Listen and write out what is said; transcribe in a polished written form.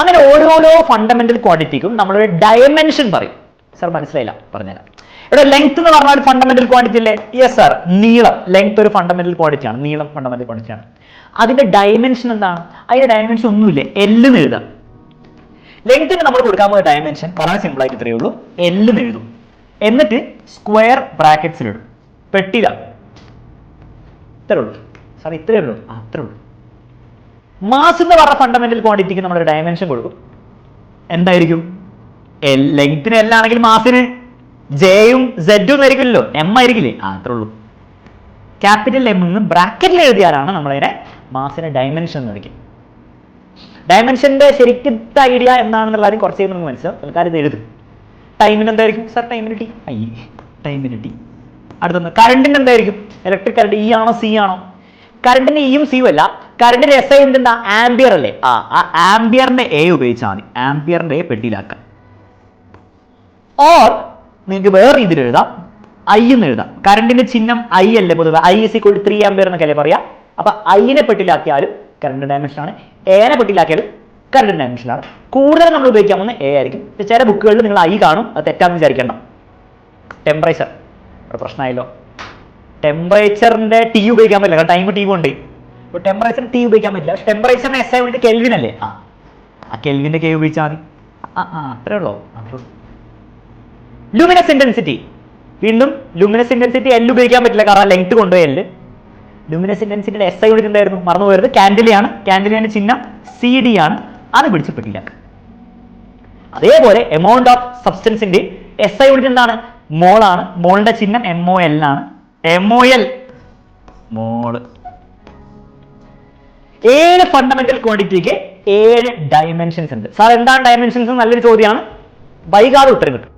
അങ്ങനെ ഓരോരോ ഫണ്ടമെന്റൽ ക്വാണ്ടിറ്റിക്കും നമ്മളൊരു ഡയമെൻഷൻ പറയും. സാർ മനസ്സിലായില്ല, പറഞ്ഞുതരാം. ഇവിടെ ലെങ്ത് എന്ന് പറഞ്ഞാൽ ഒരു ഫണ്ടമെന്റൽ ക്വാണ്ടിറ്റി അല്ലേ? Yes sir. നീളം, ലെങ്ത് ഒരു ഫണ്ടമെന്റൽ ക്വാണ്ടിറ്റി ആണ്. നീളം ഫണ്ടമെന്റൽ ക്വാണ്ടിറ്റി ആണ്. അതിന്റെ ഡയമെൻഷൻ എന്താണ്? അതിന്റെ ഡയമെൻഷൻ ഒന്നുമില്ല, എൽ എന്ന് എഴുതാം. ലെങ്ത്തിന് നമ്മൾ കൊടുക്കാൻ പോകുന്ന ഡയമെൻഷൻ വളരെ സിമ്പിൾ ആയിട്ട് ഇത്രയേ ഉള്ളൂ, എൽ എന്ന് എഴുതും. എന്നിട്ട് സ്ക്വയർ ബ്രാക്കറ്റ്സിലിടും, പെട്ടില്ല. ഇത്രേ ഉള്ളൂ സാർ, ഇത്രയേ ഉള്ളൂ. അത്രേ ഉള്ളൂ. മാസ് എന്ന് പറഞ്ഞ ഫണ്ടമെന്റൽ ക്വാണ്ടിറ്റിക്ക് നമ്മളൊരു ഡയമെൻഷൻ കൊടുക്കും. എന്തായിരിക്കും? എൽ. ലെങ്ത്തിന് എൽ ആണെങ്കിൽ മാസിന് ജെയും സെഡും എന്നായിരിക്കില്ലല്ലോ, എം ആയിരിക്കില്ലേ? അത്രേ ഉള്ളൂ. ക്യാപിറ്റൽ എം എന്ന് ബ്രാക്കറ്റിൽ എഴുതിയാലാണ് നമ്മളതിനെ മാസിന്റെ ഡയമെൻഷൻ എന്ന് വിളിക്കും. ഡയമെൻഷന്റെ ശരിക്കത്തെ ഐഡിയ എന്താണെന്നുള്ള കാര്യം കുറച്ച് നമുക്ക് മനസ്സിലാവും. ആൾക്കാർ ഇത് എഴുതും. ടൈമിന് എന്തായിരിക്കും സാർ? ടൈമിന് ടി. ടൈമിന് ടി. അടുത്തൊന്ന് കറണ്ടിന് എന്തായിരിക്കും? ഇലക്ട്രിക് കറണ്ട് ഇ ആണോ സി ആണോ? കറണ്ടിന് ഇയും സിയും അല്ല, കറണ്ടിന്റെ എസ് ഐ എന്താ? ആംബിയർ അല്ലേ? ആ ആംബിയറിന്റെ എ ഉപയോഗിച്ചാൽ മതി. ആംബിയറിന്റെ എ പെട്ടിയിലാക്കാം. ഓർ നിങ്ങൾക്ക് വേറെ രീതിയിൽ എഴുതാം, ഐ എന്ന് എഴുതാം. കറണ്ടിന്റെ ചിഹ്നം ഐ അല്ലേ പൊതുവെ? I = 3 ആംബിയർ എന്നൊക്കെ അല്ലേ പറയാം. അപ്പൊ ഐനെ പെട്ടിലാക്കിയാലും കറണ്ട് ഡയമെൻഷൻ ആണ്, എനെ പെട്ടിലാക്കിയാലും കറണ്ട് ഡയമെൻഷൻ ആണ്. കൂടുതൽ നമ്മൾ ഉപയോഗിക്കാൻ പോകുന്ന എ ആയിരിക്കും. ചില ബുക്കുകളിൽ നിങ്ങൾ ഐ കാണും, അത് തെറ്റാന്ന് വിചാരിക്കണം. ടെമ്പറേച്ചർ ഒരു പ്രശ്നമായല്ലോ. ടെമ്പറേച്ചറിന്റെ ടി ഉപയോഗിക്കാൻ പറ്റില്ല, കാരണം ടൈം ടി കൊണ്ട്. ഇപ്പോൾ ടെമ്പറേച്ചർ ടി ഉപയോഗിക്കാൻ പറ്റില്ല. പക്ഷെ ടെമ്പറേച്ചറിന് എസ് ആയി വേണ്ടി കെൽവിൻ അല്ലേ? ആ കെൽവിന്റെ കെ ഉപയോഗിച്ചാൽ മതി. അത്രേ ഉള്ളൂ. ലൂമിനസ് ഇന്റൻസിറ്റി, വീണ്ടും ലൂമിനസ് ഇന്റൻസിറ്റി എൽ ഉപയോഗിക്കാൻ പറ്റില്ല, കാരണം ലെങ്ത് കൊണ്ടുപോയി എൽ. ലൂമിനസ് ഇന്റൻസിറ്റിയുടെ എസ് ഐ യൂണിറ്റ് എന്തായിരുന്നു? മറന്നു പോയത്. കാൻഡിലയാണ്. കാൻഡിലിന്റെ ചിഹ്നം സി ഡി ആണ്. അത് പിടിച്ച് പെട്ടില്ല. അതേപോലെ എമൗണ്ട് ഓഫ് സബ്സ്റ്റൻസിന്റെ എസ് ഐ യൂണിറ്റ് എന്താണ്? മോൾ ആണ്. മോളിന്റെ ചിഹ്നം MOL ആണ്. MOL മോള്. 7 ഫണ്ടമെന്റൽ ക്വാണ്ടിറ്റിക്ക് 7 ഡയമെൻഷൻസ് ഉണ്ട്. സാർ എന്താണ് ഡയമെൻഷൻസ്? നല്ലൊരു ചോദ്യമാണ്, വൈകാതെ ഉത്തരം കിട്ടും.